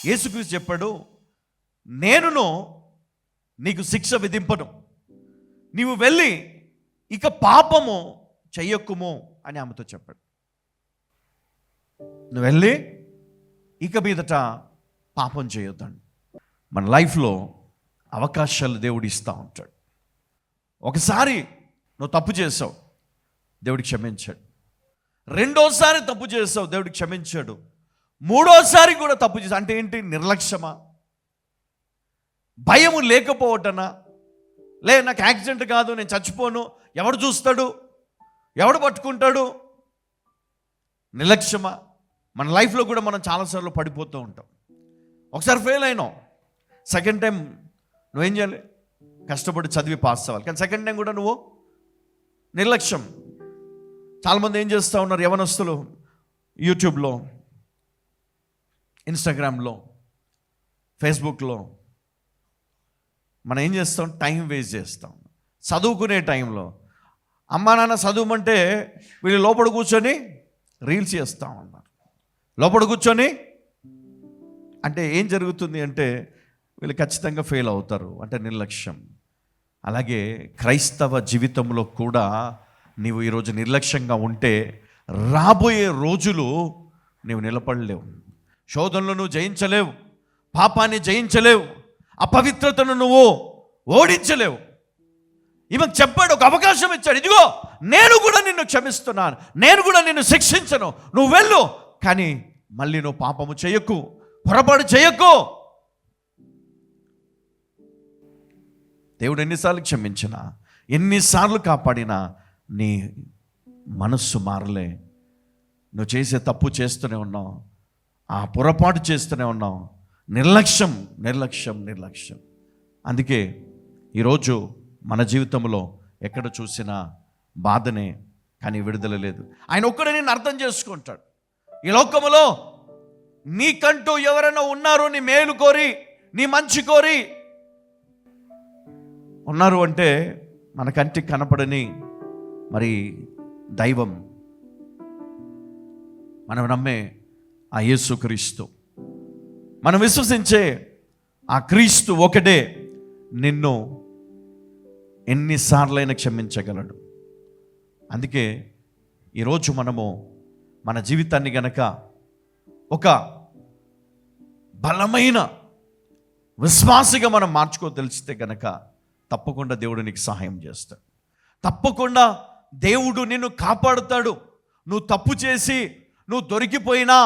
యేసుక్రీస్తు చెప్పాడు, నేనును నీకు శిక్ష విధింపను, నీవు వెళ్ళి ఇక పాపము చెయ్యకుము అని ఆమెతో చెప్పాడు. నువ్వు వెళ్ళి ఇక మీదట పాపం చేయొద్దండి. మన లైఫ్లో అవకాశాలు దేవుడు ఇస్తూ ఉంటాడు. ఒకసారి నువ్వు తప్పు చేసావు, దేవుడికి క్షమించాడు. రెండోసారి తప్పు చేసావు, దేవుడికి క్షమించాడు. మూడోసారి కూడా తప్పు చేసావు అంటే ఏంటి? నిర్లక్ష్యమా? భయము లేకపోవటనా? నాకు యాక్సిడెంట్ కాదు, నేను చచ్చిపోను, ఎవడు చూస్తాడు, ఎవడు పట్టుకుంటాడు? నిర్లక్ష్యమా? మన లైఫ్లో కూడా మనం చాలాసార్లు పడిపోతూ ఉంటాం. ఒకసారి ఫెయిల్ అయినావు, సెకండ్ టైం నువ్వేం చేయాలి? కష్టపడి చదివి పాస్ అవ్వాలి. కానీ సెకండ్ టైం కూడా నువ్వు నిర్లక్ష్యం. చాలామంది ఏం చేస్తూ ఉన్నారు, యవనస్తులు యూట్యూబ్లో, ఇన్స్టాగ్రామ్లో, ఫేస్బుక్లో మనం ఏం చేస్తాం? టైం వేస్ట్ చేస్తాం. చదువుకునే టైంలో అమ్మా నాన్న చదువుమంటే వీళ్ళు లోపల కూర్చొని రీల్స్ చేస్తూ ఉన్నారు. లోపల కూర్చొని అంటే ఏం జరుగుతుంది అంటే వీళ్ళు ఖచ్చితంగా ఫెయిల్ అవుతారు, అంటే నిర్లక్ష్యం. అలాగే క్రైస్తవ జీవితంలో కూడా నీవు ఈరోజు నిర్లక్ష్యంగా ఉంటే రాబోయే రోజులు నీవు నిలబడలేవు. శోధనలు నువ్వు జయించలేవు, పాపాన్ని జయించలేవు, అపవిత్రతను నువ్వు ఓడించలేవు. ఈమెకు చెప్పాడు, ఒక అవకాశం ఇచ్చాడు, ఇదిగో నేను కూడా నిన్ను క్షమిస్తున్నాను, నేను కూడా నిన్ను శిక్షించను, నువ్వు వెళ్ళు, కానీ మళ్ళీ నువ్వు పాపము చేయకు, పొరపాటు చేయకు. దేవుడు ఎన్నిసార్లు క్షమించినా, ఎన్నిసార్లు కాపాడినా నీ మనస్సు మారలే. నువ్వు చేసే తప్పు చేస్తూనే ఉన్నావు, ఆ పొరపాటు చేస్తూనే ఉన్నావు. నిర్లక్ష్యం నిర్లక్ష్యం నిర్లక్ష్యం. అందుకే ఈరోజు మన జీవితంలో ఎక్కడ చూసినా బాధనే, కానీ విడుదల లేదు. ఆయన ఒక్కడే నిన్ను అర్థం చేసుకుంటాడు. ఈ లోకములో నీకంటూ ఎవరైనా ఉన్నారు, నీ మేలు కోరి, నీ మంచి కోరి ఉన్నారు అంటే మన కంటికి కనపడని మరి దైవం, మనం నమ్మే ఆ యేసుక్రీస్తు, మనం విశ్వసించే ఆ క్రీస్తు ఒకటే నిన్ను ఎన్నిసార్లైనా క్షమించగలడు. అందుకే ఈరోజు మనము మన జీవితాన్ని గనక ఒక బలమైన విశ్వాసిగా మనం మార్చుకోదలిస్తే గనక తప్పకుండా దేవుడు నీకు సహాయం చేస్తాడు. తప్పకుండా దేవుడు నిన్ను కాపాడుతాడు. నువ్వు తప్పు చేసి నువ్వు దొరికిపోయినా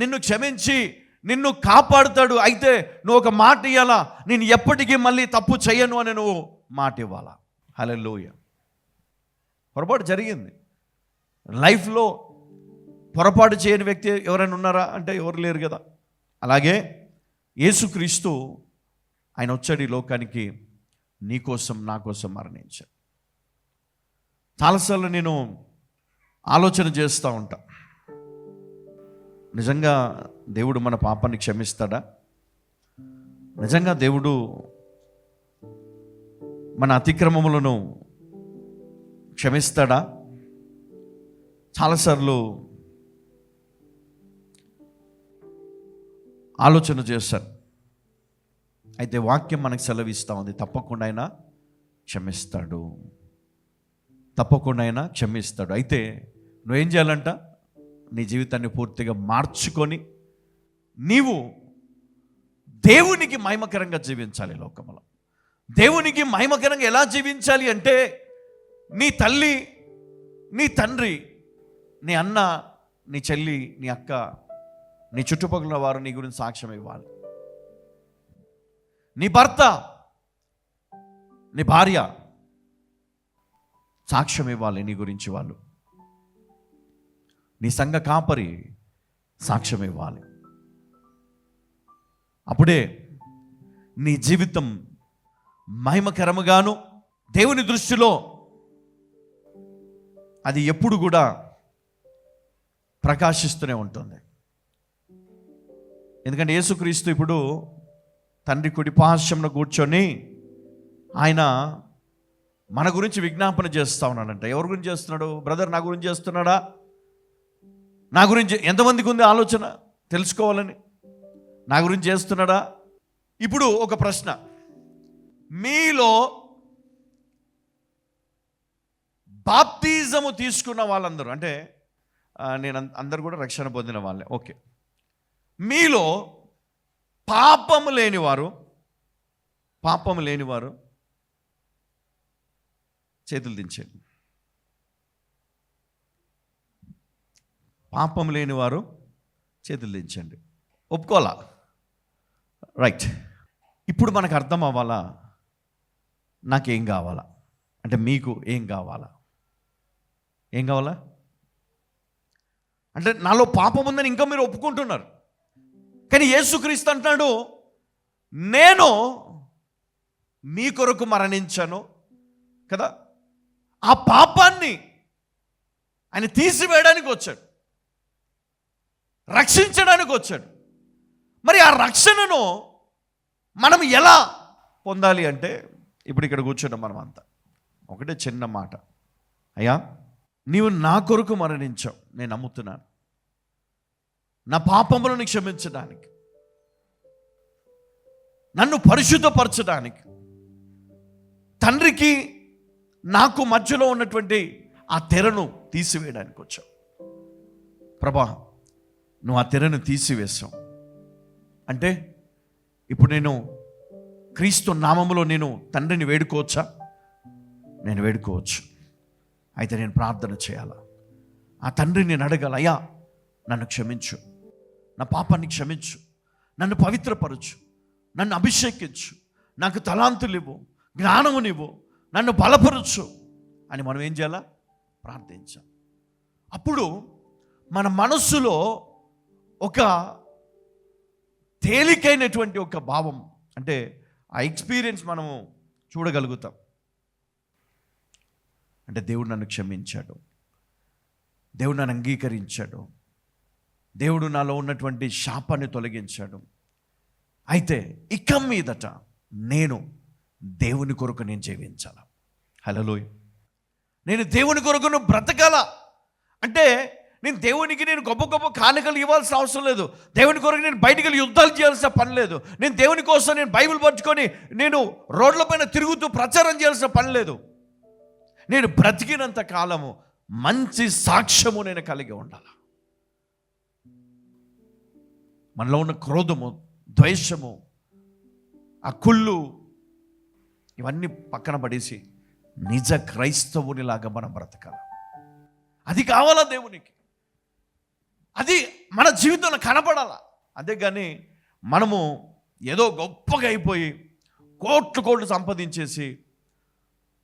నిన్ను క్షమించి నిన్ను కాపాడుతాడు. అయితే నువ్వు ఒక మాట ఇవ్వాలా, నేను ఎప్పటికీ మళ్ళీ తప్పు చేయను అని నువ్వు మాట ఇవ్వాలా. హల్లెలూయా. పొరపాటు జరిగింది లైఫ్లో, పొరపాటు చేయని వ్యక్తి ఎవరైనా ఉన్నారా అంటే ఎవరు లేరు కదా. అలాగే యేసుక్రీస్తు ఆయన వచ్చాడు ఈ లోకానికి, నీ కోసం నా కోసం మరణించాడు. చాలాసార్లు నేను ఆలోచన చేస్తూ ఉంటా, నిజంగా దేవుడు మన పాపాన్ని క్షమిస్తాడా? నిజంగా దేవుడు మన అతిక్రమములను క్షమిస్తాడా? చాలాసార్లు ఆలోచన చేశాను. అయితే వాక్యం మనకు సెలవిస్తూ ఉంది, తప్పకుండా ఆయన క్షమిస్తాడు, తప్పకుండా ఆయన క్షమిస్తాడు. అయితే నువ్వేం చేయాలంట? నీ జీవితాన్ని పూర్తిగా మార్చుకొని నీవు దేవునికి మహిమకరంగా జీవించాలి. లోకంలో దేవునికి మహిమకరంగా ఎలా జీవించాలి అంటే, నీ తల్లి, నీ తండ్రి, నీ అన్న, నీ చెల్లి, నీ అక్క, నీ చుట్టుపక్కల వారు నీ గురించి సాక్ష్యం ఇవ్వాలి. నీ భర్త, నీ భార్య సాక్ష్యం ఇవ్వాలి నీ గురించి. వాళ్ళు, నీ సంఘ కాపరి సాక్ష్యం ఇవ్వాలి. అప్పుడే నీ జీవితం మహిమకరముగాను, దేవుని దృష్టిలో అది ఎప్పుడు కూడా ప్రకాశిస్తూనే ఉంటుంది. ఎందుకంటే యేసుక్రీస్తు ఇప్పుడు తండ్రి కుడి పార్శ్వమున కూర్చొని ఆయన మన గురించి విజ్ఞాపన చేస్తూ ఉన్నాడంట. ఎవరి గురించి చేస్తున్నాడు? బ్రదర్, నా గురించి చేస్తున్నాడా? నా గురించి ఎంతమందికి ఉంది ఆలోచన తెలుసుకోవాలని? నా గురించి చేస్తున్నాడా? ఇప్పుడు ఒక ప్రశ్న, మీలో బాప్తిజము తీసుకున్న వాళ్ళందరూ, అంటే నేను అందరు కూడా రక్షణ పొందిన వాళ్ళే, ఓకే. మీలో పాపము లేనివారు చేతులు దించండి. పాపం లేనివారు చేతులు దించండి. ఒప్పుకోవాలా? రైట్. ఇప్పుడు మనకు అర్థం అవ్వాలా నాకేం కావాలా, అంటే మీకు ఏం కావాలా? అంటే నాలో పాపం ఉందని ఇంకా మీరు ఒప్పుకుంటున్నారు, కానీ యేసుక్రీస్తు అంటున్నాడు, నేను మీ కొరకు మరణించాను కదా. ఆ పాపాన్ని ఆయన తీసివేయడానికి వచ్చాడు, రక్షించడానికి వచ్చాడు. మరి ఆ రక్షణను మనం ఎలా పొందాలి అంటే, ఇప్పుడు ఇక్కడ కూర్చున్నాం మనం అంతా, ఒకటే చిన్న మాట, అయ్యా నీవు నా కొరకు మరణించావు, నేను నమ్ముతున్నాను. నా పాపములను క్షమించడానికి, నన్ను పరిశుద్ధపరచడానికి, తండ్రికి నాకు మధ్యలో ఉన్నటువంటి ఆ తెరను తీసివేయడానికి వచ్చావు. ప్రభా, నువ్వు ఆ తెరను తీసివేశావు అంటే ఇప్పుడు నేను క్రీస్తు నామములో నేను తండ్రిని వేడుకోవచ్చా? నేను వేడుకోవచ్చు. అయితే నేను ప్రార్థన చేయాలా? ఆ తండ్రిని నేను అడగాల, అయ్యా నన్ను క్షమించు, నా పాపాన్ని క్షమించు, నన్ను పవిత్రపరచు, నన్ను అభిషేకించు, నాకు తలాంతులు ఇవ్వు, జ్ఞానమునివ్వు, నన్ను బలపరచు అని మనం ఏం చేయాలా? ప్రార్థించాలి. అప్పుడు మన మనస్సులో ఒక తేలికైనటువంటి ఒక భావం, అంటే ఆ ఎక్స్పీరియన్స్ మనము చూడగలుగుతాం. అంటే దేవుడు నన్ను క్షమించాడు, దేవుడు నన్ను అంగీకరించాడు, దేవుడు నాలో ఉన్నటువంటి శాపాన్ని తొలగించాడు. అయితే ఇక మీదట నేను దేవుని కొరకు నేను జీవించాల. హల్లెలూయా. నేను దేవుని కొరకు బ్రతకాల అంటే నేను దేవునికి నేను గొప్ప గొప్ప కానుకలు ఇవ్వాల్సిన అవసరం లేదు. దేవుని కొరకు నేను బయటికి వెళ్ళి యుద్ధాలు చేయాల్సిన పని లేదు. నేను దేవుని కోసం నేను బైబిల్ పట్టుకొని నేను రోడ్లపైన తిరుగుతూ ప్రచారం చేయాల్సిన పని లేదు. నేను బ్రతికినంత కాలము మంచి సాక్ష్యము నేను కలిగి ఉండాలి. మనలో ఉన్న క్రోధము, ద్వేషము, ఆ కుళ్ళు, ఇవన్నీ పక్కన పడేసి నిజ క్రైస్తవునిలాగా మనం బ్రతకాలి. అది కావాలా దేవునికి, అది మన జీవితంలో కనపడాలా. అదే కానీ మనము ఏదో గొప్పగా అయిపోయి కోట్లు సంపాదించేసి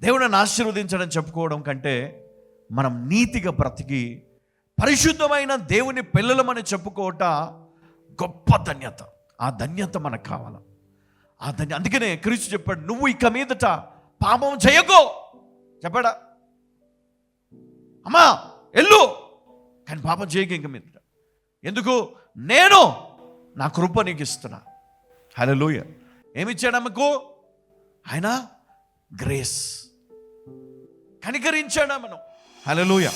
దేవుడిని ఆశీర్వదించడం చెప్పుకోవడం కంటే మనం నీతిగా బ్రతికి పరిశుద్ధమైన దేవుని పిల్లలమని చెప్పుకోవట గొప్ప ధన్యత. ఆ ధన్యత మనకు కావాలి. అందుకనే క్రీస్తు చెప్పాడు, నువ్వు ఇక మీదట పాపం చేయకో చెప్పాడా? అమ్మా ఎల్లు, కానీ పాపం చేయక ఇంక మీదట. ఎందుకు? నేను నా కృప నీకు ఇస్తున్నా. హల్లెలూయా. ఏమిచ్చాడు ఆమెకు? ఆయన గ్రేస్, కనికరించాడా మనం. హల్లెలూయా.